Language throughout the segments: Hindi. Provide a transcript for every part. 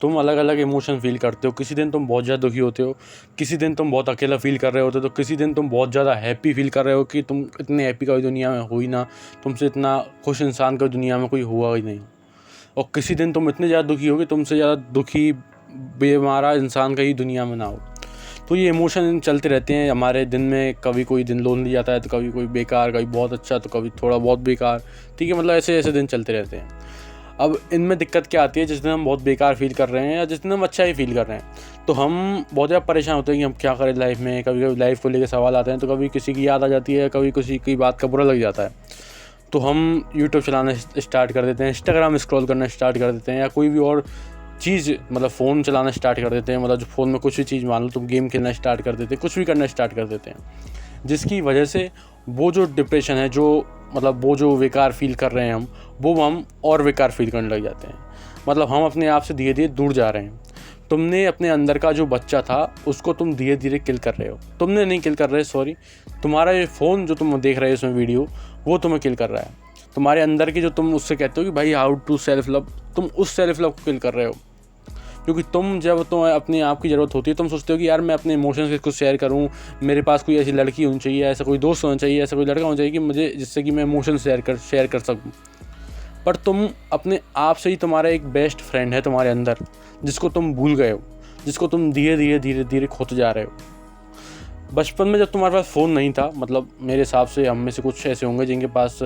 तुम अलग अलग इमोशन फील करते हो। किसी दिन तुम बहुत ज़्यादा दुखी होते हो, किसी दिन तुम बहुत अकेला फील कर रहे होते हो, तो किसी दिन तुम बहुत ज़्यादा हैप्पी फील कर रहे हो कि तुम इतने हैप्पी कभी दुनिया में हो ही ना, तुमसे इतना खुश इंसान कभी दुनिया में कोई हुआ ही नहीं। और किसी दिन तुम इतने ज़्यादा दुखी हो कि तुमसे ज़्यादा दुखी बेमारा इंसान कहीं दुनिया में ना हो। तो ये इमोशन चलते रहते हैं हमारे दिन में। कभी कोई दिन लोनली जाता है, तो कभी कोई बेकार, कभी बहुत अच्छा, तो कभी थोड़ा बहुत बेकार। ठीक है, मतलब ऐसे ऐसे दिन चलते रहते हैं। अब इनमें दिक्कत क्या आती है, जिस दिन हम बहुत बेकार फील कर रहे हैं या जिस दिन हम अच्छा ही फील कर रहे हैं, तो हम बहुत ज़्यादा परेशान होते हैं कि हम क्या करें लाइफ में। कभी कभी लाइफ को लेकर सवाल आते हैं, तो कभी किसी की याद आ जाती है, कभी किसी की बात का बुरा लग जाता है, तो हम यूट्यूब चलाना स्टार्ट कर देते हैं, इंस्टाग्राम स्क्रॉल करना स्टार्ट कर देते हैं, या कोई भी और चीज़ मतलब फ़ोन चलाना स्टार्ट कर देते हैं। मतलब जो फ़ोन में कुछ भी चीज़, मान लो तुम गेम खेलना स्टार्ट कर देते हैं, कुछ भी करना स्टार्ट कर देते हैं, जिसकी वजह से वो जो डिप्रेशन है, जो मतलब वो जो बेकार फील कर रहे हैं हम और बेकार फील करने लग जाते हैं। मतलब हम अपने आप से धीरे धीरे दूर जा रहे हैं। तुमने अपने अंदर का जो बच्चा था उसको तुम धीरे धीरे किल कर रहे हो। तुमने नहीं किल कर रहे, सॉरी, तुम्हारा ये फ़ोन जो तुम देख रहे हो इसमें वीडियो, वो तुम्हें किल कर रहा है। तुम्हारे अंदर की जो तुम उससे कहते हो कि भाई हाउ टू सेल्फ लव, तुम उस सेल्फ लव को किल कर रहे हो। क्योंकि जब तुम्हें अपने आप की ज़रूरत होती है, तुम सोचते हो कि यार मैं अपने इमोशंस कुछ शेयर करूँ, मेरे पास कोई ऐसी लड़की होनी चाहिए, ऐसा कोई दोस्त होना चाहिए, ऐसा कोई लड़का होना चाहिए कि मुझे, जिससे कि मैं इमोशन शेयर कर सकूँ। पर तुम अपने आप से ही, तुम्हारा एक बेस्ट फ्रेंड है तुम्हारे अंदर, जिसको तुम भूल गए हो, जिसको तुम धीरे धीरे खोते जा रहे हो। बचपन में जब तुम्हारे पास फ़ोन नहीं था, मतलब मेरे हिसाब से हम में से कुछ ऐसे होंगे जिनके पास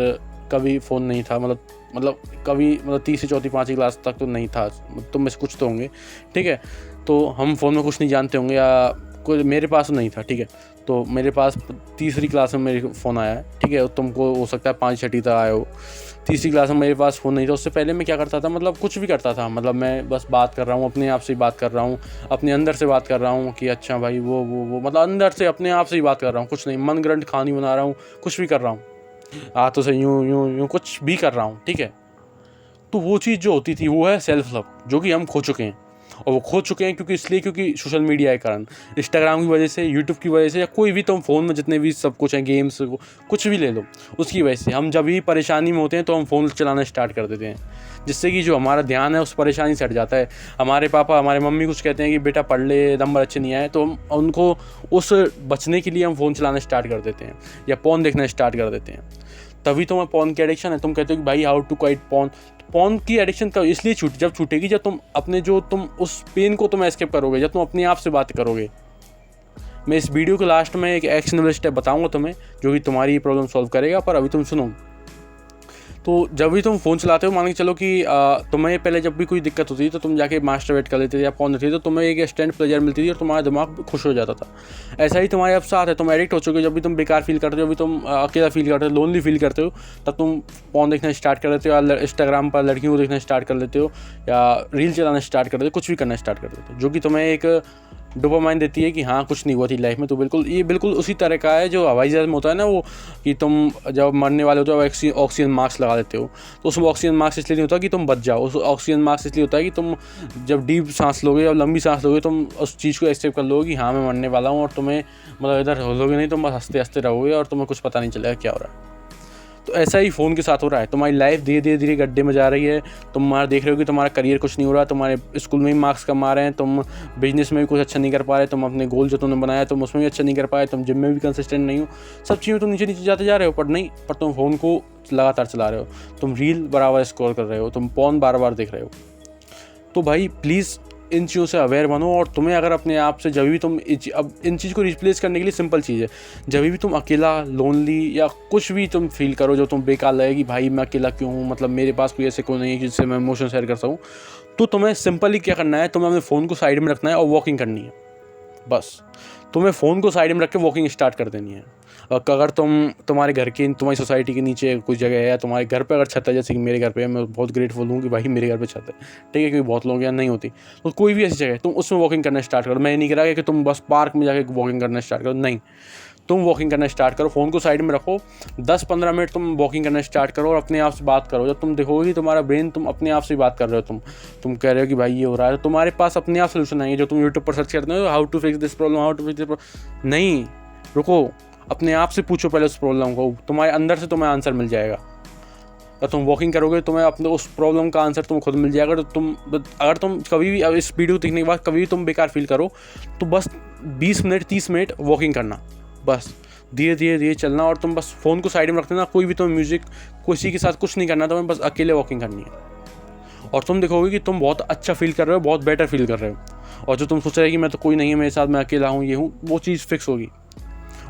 कभी फ़ोन नहीं था, मतलब कभी, मतलब तीसरी चौथी पाँचवीं क्लास तक तो नहीं था, तुम में से कुछ तो होंगे। ठीक है, तो हम फ़ोन में कुछ नहीं जानते होंगे, या कोई, मेरे पास नहीं था। ठीक है, तो मेरे पास तीसरी क्लास में मेरे फ़ोन आया है। ठीक है, तुमको हो सकता है 5-6 तक आया हो। तीसरी क्लास में मेरे पास फ़ोन नहीं था। उससे पहले मैं क्या करता था, मतलब कुछ भी करता था, मतलब मैं बस बात कर रहा हूँ, अपने आप से ही बात कर रहा हूँ, अपने अंदर से बात कर रहा हूँ कि अच्छा भाई वो मतलब अंदर से अपने आप से ही बात कर रहा हूँ, कुछ नहीं, मनगढ़ंत कहानी बना रहा हूँ, कुछ भी कर रहा हूँ, हाथों से यूँ यूँ यूँ कुछ भी कर रहा हूँ। ठीक है, तो वो चीज़ जो होती थी वो है सेल्फ लव, जो कि हम खो चुके हैं। और वो खो चुके हैं क्योंकि सोशल मीडिया के कारण, इंस्टाग्राम की वजह से, यूट्यूब की वजह से, या कोई भी तुम फ़ोन में जितने भी सब कुछ हैं, गेम्स कुछ भी ले लो, उसकी वजह से हम जब भी परेशानी में होते हैं तो हम फ़ोन चलाना स्टार्ट कर देते हैं, जिससे कि जो हमारा ध्यान है उस परेशानी से हट जाता है। हमारे पापा, हमारे मम्मी कुछ कहते हैं कि बेटा पढ़ ले, नंबर अच्छे नहीं आए, तो हम उनको उस बचने के लिए हम फ़ोन चलाना स्टार्ट कर देते हैं, या पॉर्न देखना स्टार्ट कर देते हैं। तभी तुम्हें पॉर्न की एडिक्शन है। तुम कहते हो कि भाई how to quit porn. Porn की एडिक्शन कब इसलिए जब छूटेगी, जब तुम अपने जो तुम उस पेन को तुम एस्केप करोगे, जब तुम अपने आप से बात करोगे। मैं इस वीडियो के लास्ट में एक एक्शनेबल स्टेप बताऊंगा तुम्हें, जो कि तुम्हारी प्रॉब्लम सॉल्व करेगा, पर अभी तुम सुनो। तो जब भी तुम फ़ोन चलाते हो, मान के चलो कि तुम्हें पहले जब भी कोई दिक्कत होती थी तो तुम जाके मास्टरबेट कर लेते थे या पॉर्न देखते थे, तो तुम्हें एक इंस्टेंट प्लेजर मिलती थी और तुम्हारा दिमाग खुश हो जाता था। ऐसा ही तुम्हारे अब साथ है, तुम एडिक्ट हो चुके हो। जब भी तुम बेकार फील करते हो, जब भी तुम अकेला फील करते हो, लोनली फील करते हो, तब तुम पॉर्न देखना स्टार्ट कर देते हो, या इंस्टाग्राम पर लड़कियों को देखना स्टार्ट कर देते हो, या रील चलाना स्टार्ट कर देते हो, कुछ भी करना स्टार्ट कर देते हो, जो कि तुम्हें एक डोपामाइन देती है कि हाँ कुछ नहीं हुआ थी लाइफ में। तो बिल्कुल उसी तरह का है जो हवाई जहाज़ में होता है ना, वो कि तुम जब मरने वाले होते हो ऑक्सीजन मास्क लगा देते हो, तो उसमें ऑक्सीजन मास्क इसलिए नहीं होता कि तुम बच जाओ, उस ऑक्सीजन मास्क इसलिए होता है कि तुम जब डीप सांस लोगे, जब लंबी सांस लोगे, तुम उस चीज़ को एक्सेप्ट कर लोगे कि हाँ मैं मरने वाला हूँ, और तुम्हें मतलब इधर हो लोगे नहीं, तुम बस हंसते हंसते रहोगे और तुम्हें कुछ पता नहीं चलेगा क्या हो रहा है। तो ऐसा ही फ़ोन के साथ हो रहा है। तुम्हारी लाइफ धीरे धीरे गड्ढे में जा रही है। तुम्हारा देख रहे हो कि तुम्हारा करियर कुछ नहीं हो रहा, तुम्हारे स्कूल में ही मार्क्स कम आ रहे हैं, तुम बिजनेस में भी कुछ अच्छा नहीं कर पा रहे, तुम अपने गोल जो तुमने बनाया तुम उसमें भी अच्छा नहीं कर पाए, तुम जिम में भी कंसिस्टेंट नहीं हो, सब चीज़ें तुम नीचे जाते जा रहे हो, पर तुम फ़ोन को लगातार चला रहे हो, तुम रील बराबर स्क्रॉल कर रहे हो, तुम पॉर्न बार बार देख रहे हो। तो भाई प्लीज़ इन चीज़ों से अवेयर बनो। और तुम्हें अगर अपने आप से जब भी तुम अब इन चीज़ को रिप्लेस करने के लिए सिंपल चीज़ है, जब भी तुम अकेला, लोनली या कुछ भी तुम फील करो जो तुम बेकार लगे कि भाई मैं अकेला क्यों हूँ, मतलब मेरे पास कोई ऐसे कोई नहीं है जिससे मैं इमोशन शेयर कर सकूँ, तो तुम्हें सिंपली क्या करना है, तुम्हें अपने फ़ोन को साइड में रखना है और वॉकिंग करनी है। बस तुम्हें फ़ोन को साइड में रख के वॉकिंग स्टार्ट कर देनी है। अगर तुम्हारे घर के, तुम्हारी सोसाइटी के नीचे कोई जगह है, या तुम्हारे घर पे अगर छत है, जैसे कि मेरे घर पे है, मैं बहुत ग्रेटफुल हूँ कि भाई मेरे घर पे छत है, ठीक है, क्योंकि बहुत लोग यहाँ नहीं होती, तो कोई भी ऐसी जगह है तुम उसमें वॉकिंग करना स्टार्ट करो। मैं नहीं कह रहा कि तुम बस पार्क में जाके वॉकिंग करना स्टार्ट करो, नहीं, तुम वॉकिंग करना स्टार्ट करो, फ़ोन को साइड में रखो, 10-15 मिनट तुम वॉकिंग करना स्टार्ट करो और अपने आप से बात करो। जब तुम देखोगे कि तुम्हारा ब्रेन, तुम अपने आप से बात कर रहे हो, तुम कह रहे हो कि भाई ये हो रहा है, तो तुम्हारे पास अपने आप सोल्यूशन आएंगे। जो तुम यूट्यूब पर सर्च करते हो, how to fix this problem, how to fix this problem, नहीं, रुको, अपने आप से पूछो पहले उस प्रॉब्लम को, तुम्हारे अंदर से तुम्हें आंसर मिल जाएगा। और तुम वॉकिंग करोगे तुम्हें अपने उस प्रॉब्लम का आंसर तुम्हें खुद मिल जाएगा। तो अगर तुम कभी भी इस वीडियो देखने के बाद कभी भी तुम बेकार फील करो तो बस 20 मिनट 30 मिनट वॉकिंग करना, बस धीरे धीरे धीरे चलना, और तुम बस फ़ोन को साइड में रख देना, कोई भी तुम्हें म्यूज़िक किसी के साथ कुछ नहीं करना, तुम्हें बस अकेले वॉकिंग करनी है। और तुम देखोगे कि तुम बहुत अच्छा फील कर रहे हो, बहुत बेटर फील कर रहे हो। और जो तुम सोच रहे हो कि मैं तो कोई नहीं है मेरे साथ, मैं अकेला हूँ, ये हूँ, वो चीज़ फिक्स होगी।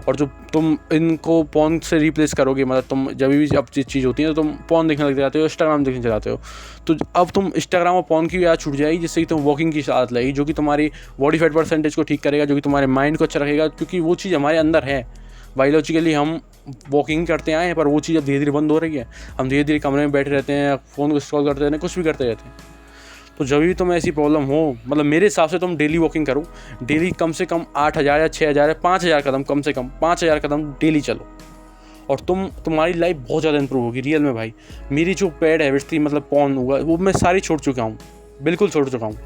और जो तुम इनको पॉन से रिप्लेस करोगे, मतलब तुम जब भी अब चीज़ होती है तो तुम पॉन देखने लग जाते हो, इंस्टाग्राम देखने चलाते हो, तो अब तुम इंस्टाग्राम और पॉन की भी आदत छूट जाएगी, जिससे कि तुम वॉकिंग की आदत लगेगी, जो कि तुम्हारी बॉडी फैट परसेंटेज को ठीक करेगा, जो कि तुम्हारे माइंड को अच्छा रखेगा, क्योंकि वो चीज़ हमारे अंदर है। बायोलॉजिकली हम वॉकिंग करते आए हैं, पर वो चीज़ अब धीरे धीरे बंद हो रही है। हम धीरे धीरे कमरे में बैठे रहते हैं, फ़ोन को स्क्रॉल करते रहते हैं, कुछ भी करते रहते हैं। तो जब भी तुम्हें ऐसी प्रॉब्लम हो, मतलब मेरे हिसाब से तुम डेली वॉकिंग करो, डेली कम से कम 8,000 या 6,000 या 5,000 कदम, कम से कम 5,000 कदम डेली चलो, और तुम्हारी लाइफ बहुत ज़्यादा इंप्रूव होगी रियल में भाई। मेरी जो बैड हैबिट्स थी, मतलब पॉर्न हुआ, वो मैं सारी छोड़ चुका हूँ, बिल्कुल छोड़ चुका हूँ।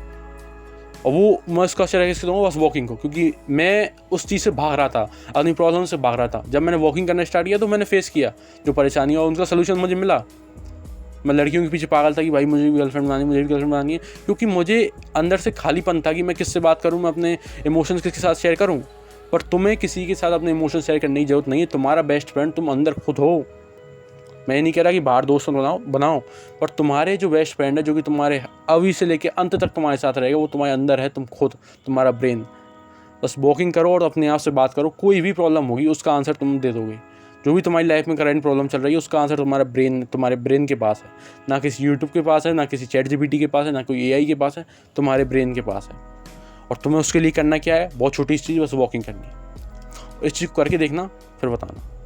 और वो मैं उसका श्रेय किसको दूँगा? बस वॉकिंग को, क्योंकि मैं उस चीज़ से भाग रहा था, अपनी प्रॉब्लम से भाग रहा था। जब मैंने वॉकिंग करना स्टार्ट किया तो मैंने फेस किया जो परेशानी, और उनका सोल्यूशन मुझे मिला। मैं लड़कियों के पीछे पागल था कि भाई मुझे भी गर्लफ्रेंड बनानी है, मुझे भी गर्लफ्रेंड बनानी है, क्योंकि मुझे अंदर से खालीपन था कि मैं किससे बात करूं, मैं अपने इमोशंस किसके साथ शेयर करूं। पर तुम्हें किसी के साथ अपने इमोशंस शेयर करने की जरूरत नहीं है। तुम्हारा बेस्ट फ्रेंड तुम अंदर खुद हो। मैं ये नहीं कह रहा कि बाहर दोस्त बनाओ, पर तुम्हारे जो बेस्ट फ्रेंड है, जो कि तुम्हारे अभी से लेके अंत तक तुम्हारे साथ रहेगा, वो तुम्हारे अंदर है, तुम खुद, तुम्हारा ब्रेन। बस वॉकिंग करो और अपने आप से बात करो, कोई भी प्रॉब्लम होगी उसका आंसर तुम दे दोगे। जो भी तुम्हारी लाइफ में करंट प्रॉब्लम चल रही है, उसका आंसर तुम्हारे ब्रेन के पास है, ना किसी यूट्यूब के पास है, ना किसी ChatGPT के पास है, ना कोई AI के पास है, तुम्हारे ब्रेन के पास है। और तुम्हें उसके लिए करना क्या है? बहुत छोटी चीज़, बस वॉकिंग करनी है। इस चीज़ को करके देखना, फिर बताना।